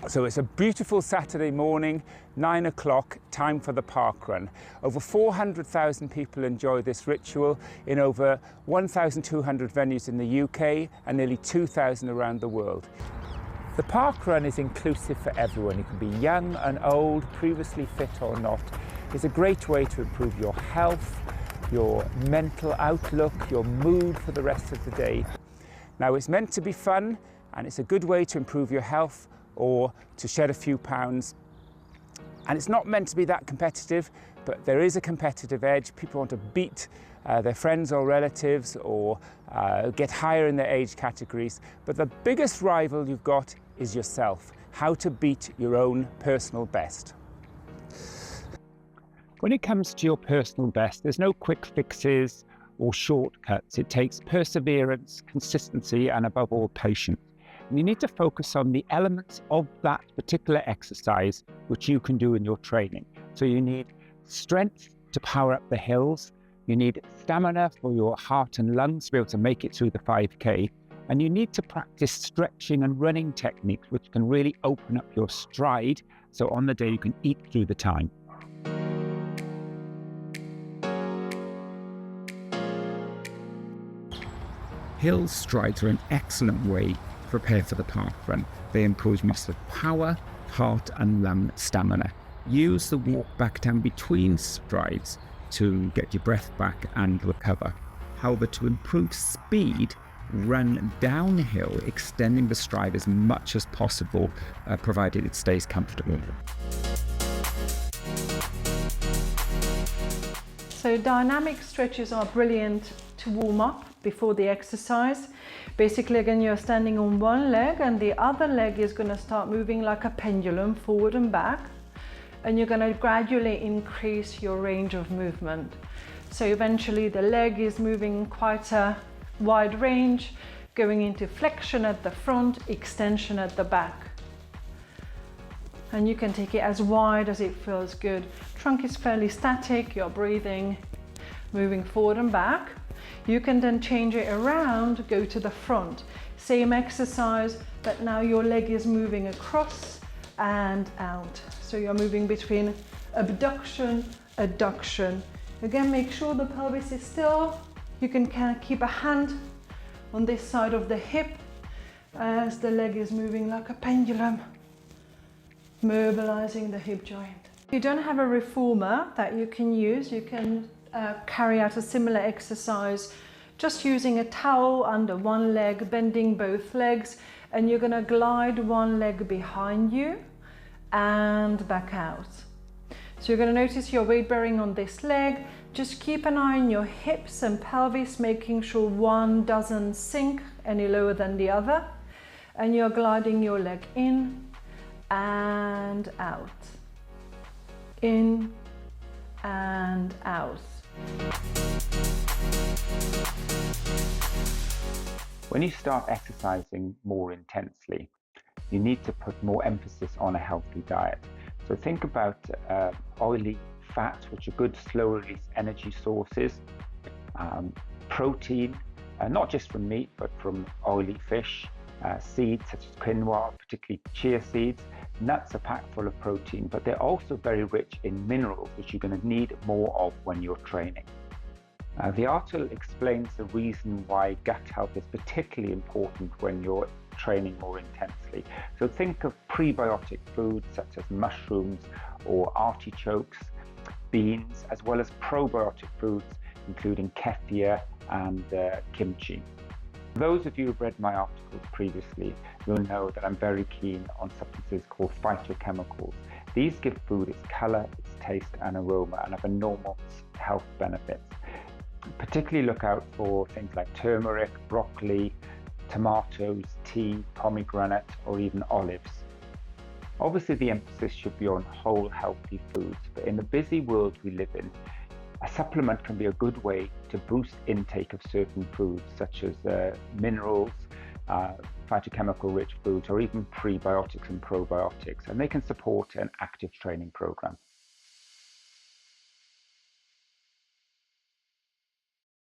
So it's a beautiful Saturday morning, 9 o'clock, time for the park run. Over 400,000 people enjoy this ritual in over 1,200 venues in the UK and nearly 2,000 around the world. The park run is inclusive for everyone. You can be young and old, previously fit or not. It's a great way to improve your health, your mental outlook, your mood for the rest of the day. Now, it's meant to be fun, and it's a good way to improve your health or to shed a few pounds. And it's not meant to be that competitive, but there is a competitive edge. People want to beat their friends or relatives or get higher in their age categories. But the biggest rival you've got is yourself, how to beat your own personal best. When it comes to your personal best, there's no quick fixes or shortcuts. It takes perseverance, consistency, and above all, patience. And you need to focus on the elements of that particular exercise which you can do in your training. So you need strength to power up the hills, you need stamina for your heart and lungs to be able to make it through the 5K, and you need to practice stretching and running techniques which can really open up your stride, so on the day you can eat through the time. Hill strides are an excellent way to prepare for the park run. They improve muscle power, heart and lung stamina. Use the walk back down between strides to get your breath back and recover. However, to improve speed, run downhill, extending the stride as much as possible, provided it stays comfortable. So dynamic stretches are brilliant to warm up before the exercise. Basically, again, you're standing on one leg and the other leg is going to start moving like a pendulum forward and back, and you're going to gradually increase your range of movement. So eventually the leg is moving quite a wide range, going into flexion at the front, extension at the back. And you can take it as wide as it feels good. Trunk is fairly static, you're breathing, moving forward and back. You can then change it around, go to the front. Same exercise, but now your leg is moving across and out. So you're moving between abduction, adduction. Again, make sure the pelvis is still. You can kind of keep a hand on this side of the hip as the leg is moving like a pendulum, mobilizing the hip joint. If you don't have a reformer that you can use, you can carry out a similar exercise just using a towel under one leg, bending both legs, and you're going to glide one leg behind you and back out. So you're going to notice your weight bearing on this leg. Just keep an eye on your hips and pelvis, making sure one doesn't sink any lower than the other, and you're gliding your leg in and out, in and out. When you start exercising more intensely, you need to put more emphasis on a healthy diet. So think about oily fats, which are good slow release energy sources, protein, not just from meat, but from oily fish, seeds such as quinoa, particularly chia seeds. Nuts are packed full of protein, but they're also very rich in minerals, which you're going to need more of when you're training. The article explains the reason why gut health is particularly important when you're training more intensely. So think of prebiotic foods such as mushrooms or artichokes, beans, as well as probiotic foods including kefir and kimchi. For those of you who've read my articles previously, you'll know that I'm very keen on substances called phytochemicals. These give food its colour, its taste and aroma, and have enormous health benefits. Particularly look out for things like turmeric, broccoli, tomatoes, tea, pomegranate, or even olives. Obviously, the emphasis should be on whole, healthy foods, but in the busy world we live in, a supplement can be a good way to boost intake of certain foods, such as minerals, phytochemical-rich foods, or even prebiotics and probiotics, and they can support an active training program.